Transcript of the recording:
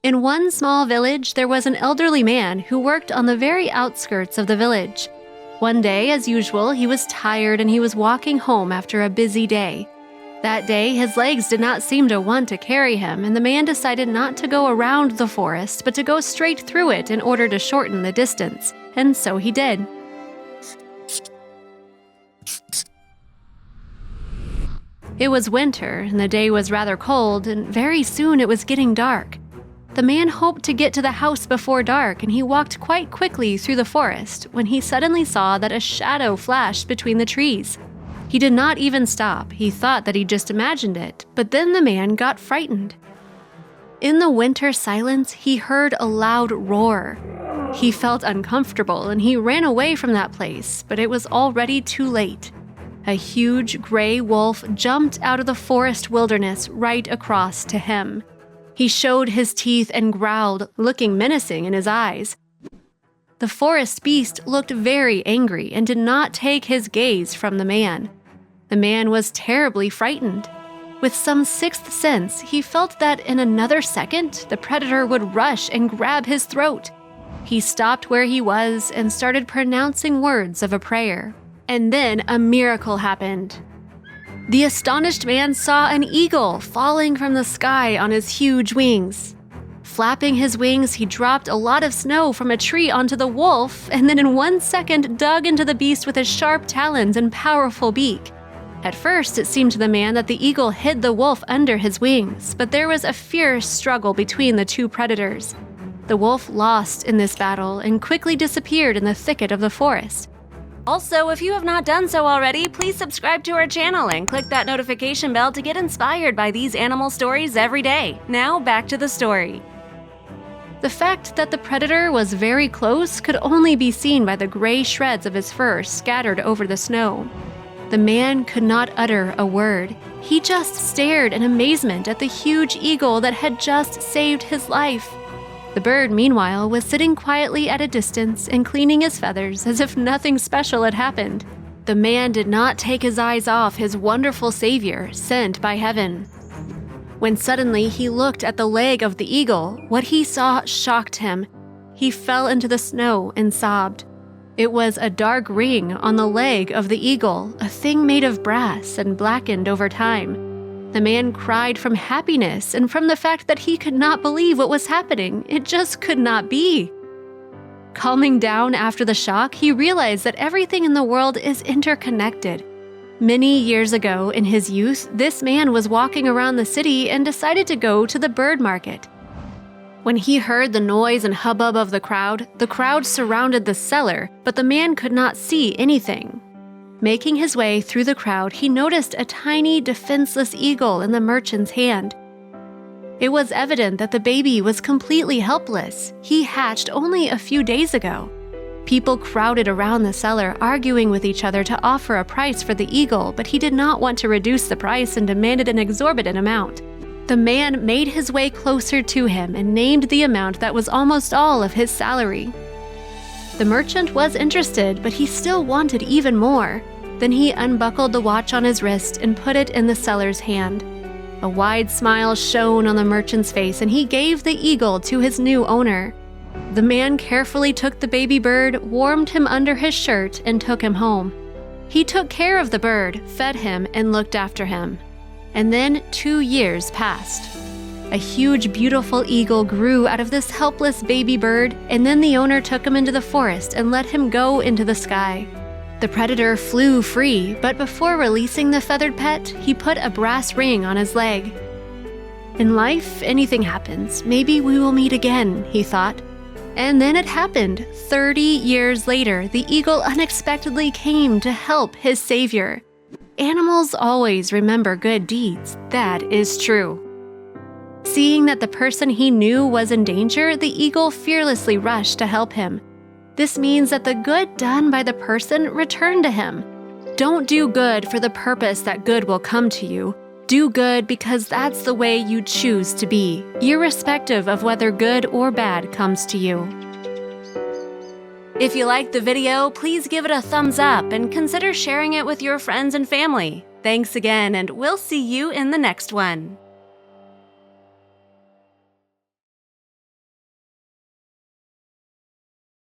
In one small village, there was an elderly man who worked on the very outskirts of the village. One day, as usual, he was tired and he was walking home after a busy day. That day, his legs did not seem to want to carry him, and the man decided not to go around the forest, but to go straight through it in order to shorten the distance, and so he did. It was winter, and the day was rather cold, and very soon it was getting dark. The man hoped to get to the house before dark, and he walked quite quickly through the forest when he suddenly saw that a shadow flashed between the trees. He did not even stop. He thought that he just imagined it, but then the man got frightened. In the winter silence, he heard a loud roar. He felt uncomfortable and he ran away from that place, but it was already too late. A huge gray wolf jumped out of the forest wilderness right across to him. He showed his teeth and growled, looking menacing in his eyes. The forest beast looked very angry and did not take his gaze from the man. The man was terribly frightened. With some sixth sense, he felt that in another second, the predator would rush and grab his throat. He stopped where he was and started pronouncing words of a prayer. And then a miracle happened. The astonished man saw an eagle falling from the sky on his huge wings. Flapping his wings, he dropped a lot of snow from a tree onto the wolf, and then in 1 second dug into the beast with his sharp talons and powerful beak. At first, it seemed to the man that the eagle hid the wolf under his wings, but there was a fierce struggle between the two predators. The wolf lost in this battle and quickly disappeared in the thicket of the forest. Also, if you have not done so already, please subscribe to our channel and click that notification bell to get inspired by these animal stories every day. Now, back to the story. The fact that the predator was very close could only be seen by the gray shreds of his fur scattered over the snow. The man could not utter a word. He just stared in amazement at the huge eagle that had just saved his life. The bird, meanwhile, was sitting quietly at a distance and cleaning his feathers as if nothing special had happened. The man did not take his eyes off his wonderful savior, sent by heaven. When suddenly he looked at the leg of the eagle, what he saw shocked him. He fell into the snow and sobbed. It was a dark ring on the leg of the eagle, a thing made of brass and blackened over time. The man cried from happiness and from the fact that he could not believe what was happening. It just could not be. Calming down after the shock, he realized that everything in the world is interconnected. Many years ago, in his youth, this man was walking around the city and decided to go to the bird market. When he heard the noise and hubbub of the crowd surrounded the seller, but the man could not see anything. Making his way through the crowd, he noticed a tiny, defenseless eagle in the merchant's hand. It was evident that the baby was completely helpless. He hatched only a few days ago. People crowded around the seller, arguing with each other to offer a price for the eagle, but he did not want to reduce the price and demanded an exorbitant amount. The man made his way closer to him and named the amount that was almost all of his salary. The merchant was interested, but he still wanted even more. Then he unbuckled the watch on his wrist and put it in the seller's hand. A wide smile shone on the merchant's face, and he gave the eagle to his new owner. The man carefully took the baby bird, warmed him under his shirt, and took him home. He took care of the bird, fed him, and looked after him. And then 2 years passed. A huge, beautiful eagle grew out of this helpless baby bird, and then the owner took him into the forest and let him go into the sky. The predator flew free, but before releasing the feathered pet, he put a brass ring on his leg. In life, anything happens. Maybe we will meet again, he thought. And then it happened. 30 years later, the eagle unexpectedly came to help his savior. Animals always remember good deeds. That is true. Seeing that the person he knew was in danger, the eagle fearlessly rushed to help him. This means that the good done by the person returned to him. Don't do good for the purpose that good will come to you. Do good because that's the way you choose to be, irrespective of whether good or bad comes to you. If you liked the video, please give it a thumbs up and consider sharing it with your friends and family. Thanks again, and we'll see you in the next one.